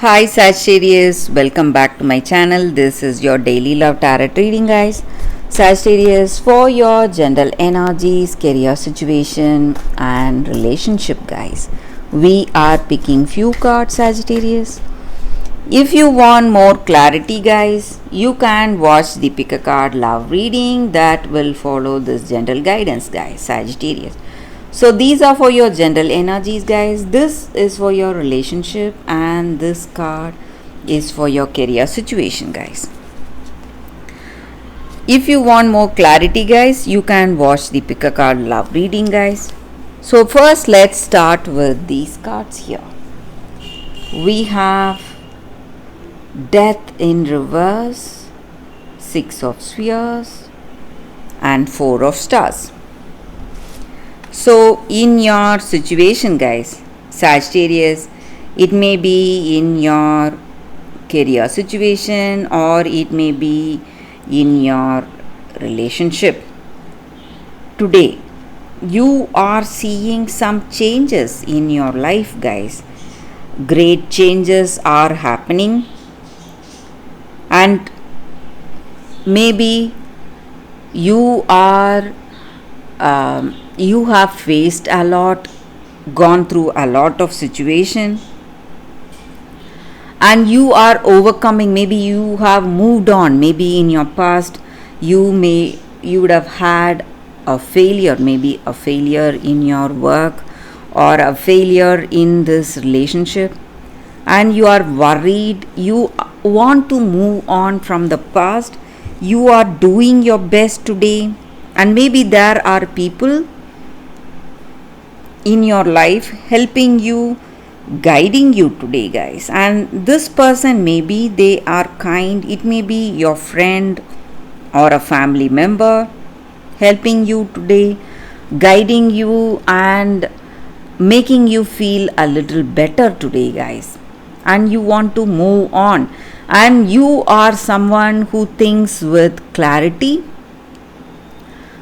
Hi Sagittarius, welcome back to my channel. This is your daily love tarot reading, guys. Sagittarius, for your general energies, career situation, and relationship, guys. We are picking few cards, Sagittarius. If you want more clarity, guys, you can watch the pick a card love reading that will follow this general guidance, guys, Sagittarius. So these are for your general energies, guys. This is for your relationship, and this card is for your career situation, guys. If you want more clarity, guys, you can watch the pick a card love reading, guys. So first, let's start with these cards here. We have Death in reverse, Six of Spheres, and Four of Stars. So in your situation, guys, Sagittarius, it may be in your career situation or it may be in your relationship. Today, you are seeing some changes in your life, guys. Great changes are happening, and maybe you are you have faced a lot, gone through a lot of situation, and you are overcoming. Maybe you have moved on. Maybe in your past you would have had a failure, maybe a failure in your work or a failure in this relationship, and you are worried. You want to move on from the past. You are doing your best today, and maybe there are people in your life helping you, guiding you today, guys. And this person, maybe they are kind. It may be your friend or a family member helping you today, guiding you and making you feel a little better today, guys. And you want to move on, and you are someone who thinks with clarity.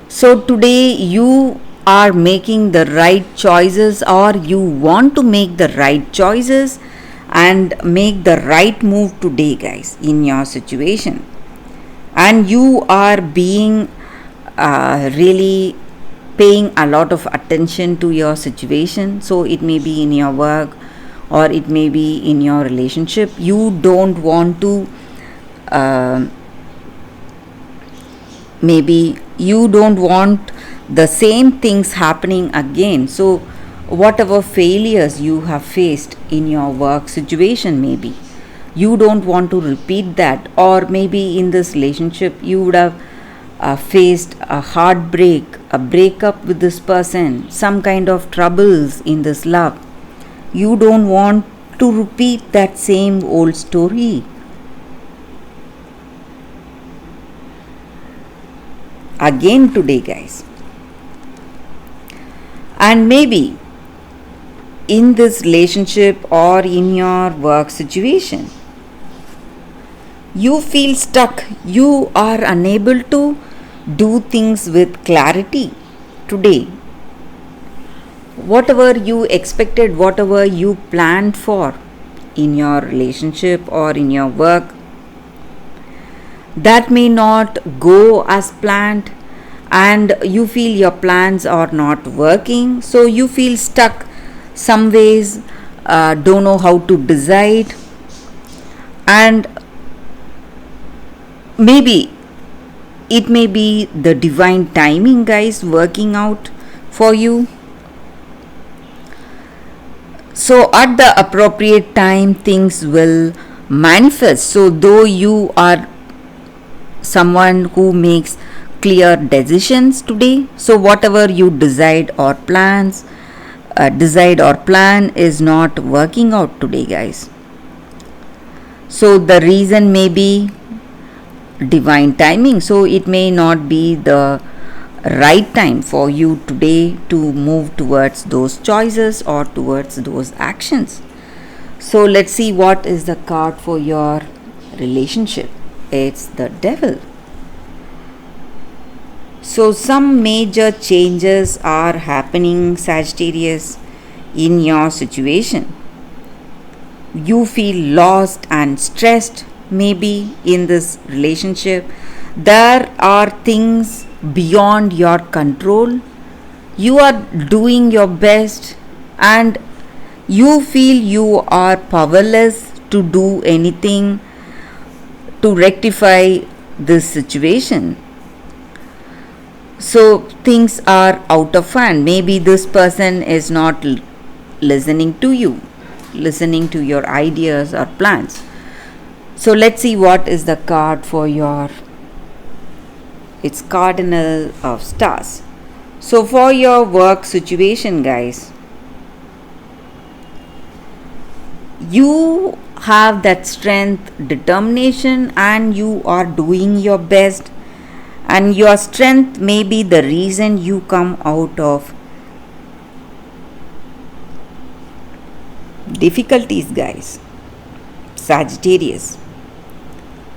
So today you are making the right choices, or you want to make the right choices and make the right move today, guys, in your situation. And you are being really paying a lot of attention to your situation. So it may be in your work or it may be in your relationship. You don't want to maybe you don't want the same things happening again. So whatever failures you have faced in your work situation, maybe you don't want to repeat that. Or maybe in this relationship you would have faced a heartbreak, a breakup with this person, some kind of troubles in this love. You don't want to repeat that same old story again today, guys. And maybe in this relationship or in your work situation, you feel stuck. You are unable to do things with clarity today. Whatever you expected, whatever you planned for in your relationship or in your work, that may not go as planned, and you feel your plans are not working. So you feel stuck some ways, don't know how to decide. And maybe it may be the divine timing, guys, working out for you. So at the appropriate time things will manifest. So though you are someone who makes clear decisions today, so whatever you decide or plan is not working out today, guys. So the reason may be divine timing. So it may not be the right time for you today to move towards those choices or towards those actions. So let's see what is the card for your relationship. It's the Devil. So some major changes are happening, Sagittarius, in your situation. You feel lost and stressed, maybe in this relationship. There are things beyond your control. You are doing your best and you feel you are powerless to do anything to rectify this situation. So things are out of hand. Maybe this person is not listening to you, listening to your ideas or plans. So let's see what is the card for your, it's Cardinal of Stars. So for your work situation, guys, you have that strength, determination, and you are doing your best, and your strength may be the reason you come out of difficulties, guys. Sagittarius.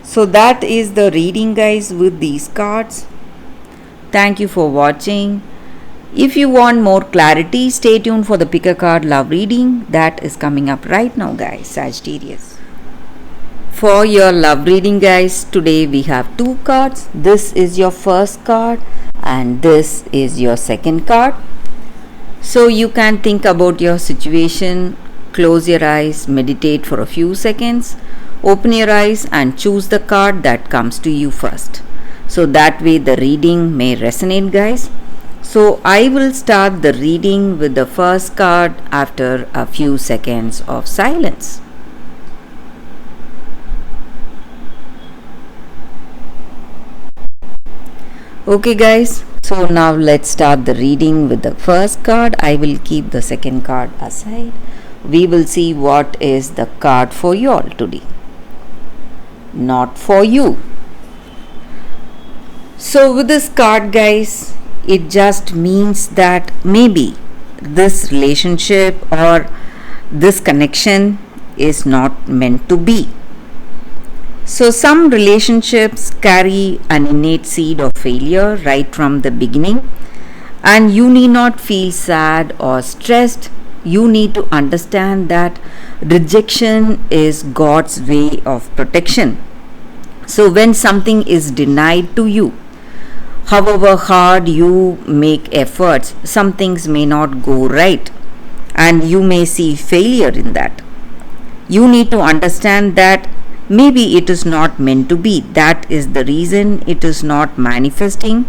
So that is the reading, guys, with these cards. Thank you for watching. If you want more clarity, stay tuned for the pick a card love reading that is coming up right now, guys. Sagittarius. For your love reading, guys, today we have two cards. This is your first card and this is your second card. So you can think about your situation, close your eyes, meditate for a few seconds, open your eyes and choose the card that comes to you first. So that way the reading may resonate, guys. So I will start the reading with the first card after a few seconds of silence. Okay, guys, so now let's start the reading with the first card. I will keep the second card aside. We will see what is the card for you all today. Not for you. So with this card, guys, it just means that maybe this relationship or this connection is not meant to be. So some relationships carry an innate seed of failure right from the beginning, and you need not feel sad or stressed. You need to understand that rejection is God's way of protection. So when something is denied to you, however hard you make efforts, some things may not go right and you may see failure in that. You need to understand that maybe it is not meant to be. That is the reason it is not manifesting,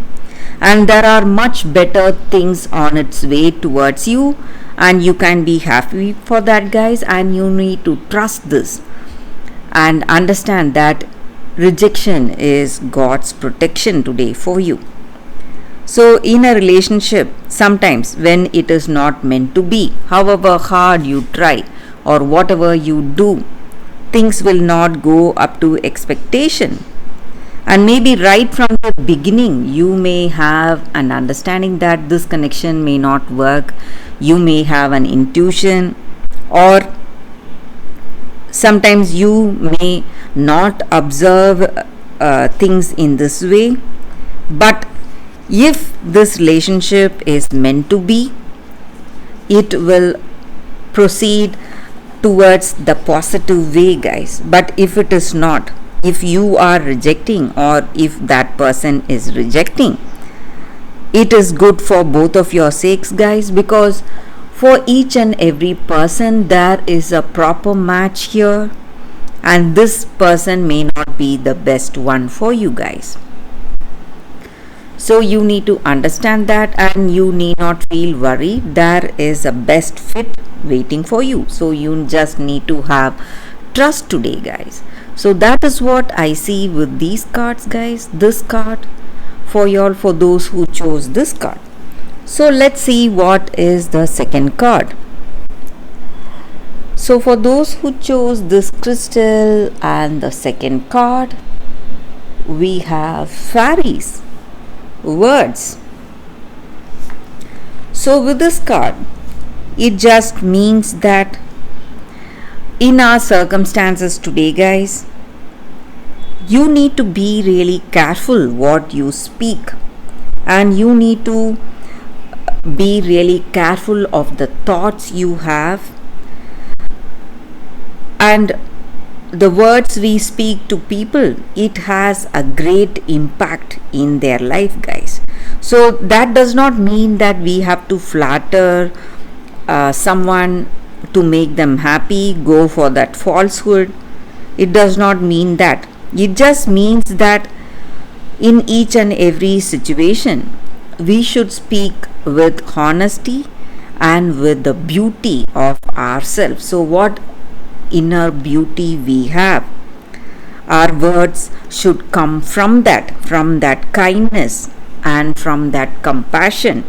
and there are much better things on its way towards you, and you can be happy for that, guys. And you need to trust this and understand that rejection is God's protection today for you. So in a relationship, sometimes when it is not meant to be, however hard you try or whatever you do, things will not go up to expectation. And maybe right from the beginning, you may have an understanding that this connection may not work. You may have an intuition, or sometimes you may not observe things in this way. But if this relationship is meant to be, it will proceed towards the positive way, guys. But if it is not, if you are rejecting or if that person is rejecting, it is good for both of your sakes, guys, because for each and every person there is a proper match here, and this person may not be the best one for you, guys. So you need to understand that, and you need not feel worried. There is a best fit waiting for you. So you just need to have trust today, guys. So that is what I see with these cards, guys. This card for y'all, for those who chose this card. So let's see what is the second card. So for those who chose this crystal and the second card, we have fairies, words. So with this card, it just means that in our circumstances today, guys, you need to be really careful what you speak, and you need to be really careful of the thoughts you have. And the words we speak to people, it has a great impact in their life, guys. So that does not mean that we have to flatter someone to make them happy, go for that falsehood. It does not mean that. It just means that in each and every situation we should speak with honesty and with the beauty of ourselves. So what inner beauty we have, our words should come from that kindness and from that compassion.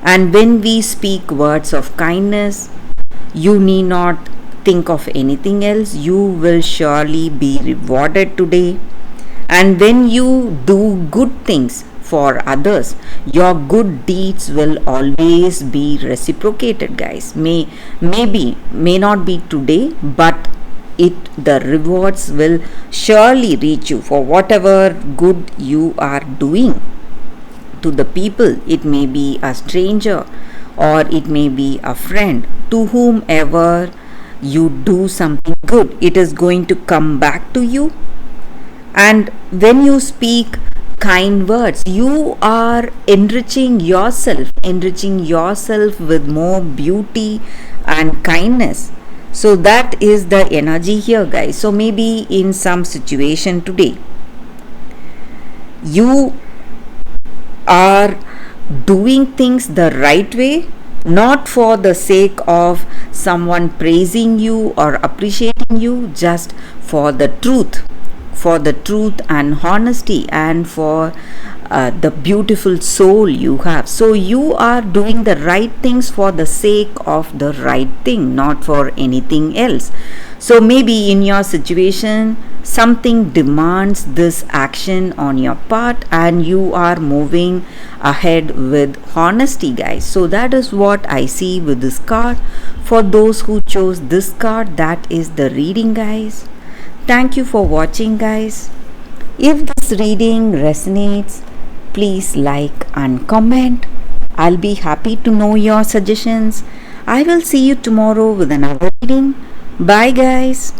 And when we speak words of kindness, you need not think of anything else. You will surely be rewarded today. And when you do good things for others, your good deeds will always be reciprocated, guys. May not be today, but the rewards will surely reach you for whatever good you are doing to the people. It may be a stranger or it may be a friend. To whomever you do something good, it is going to come back to you. And when you speak kind words, you are enriching yourself with more beauty and kindness. So that is the energy here, guys. So maybe in some situation today, you are doing things the right way, not for the sake of someone praising you or appreciating you, just for the truth and honesty, and for the beautiful soul you have. So you are doing the right things for the sake of the right thing, not for anything else. So maybe in your situation something demands this action on your part, and you are moving ahead with honesty, guys. So that is what I see with this card. For those who chose this card, that is the reading, guys. Thank you for watching, guys. If this reading resonates, please like and comment. I'll be happy to know your suggestions. I will see you tomorrow with another reading. Bye, guys.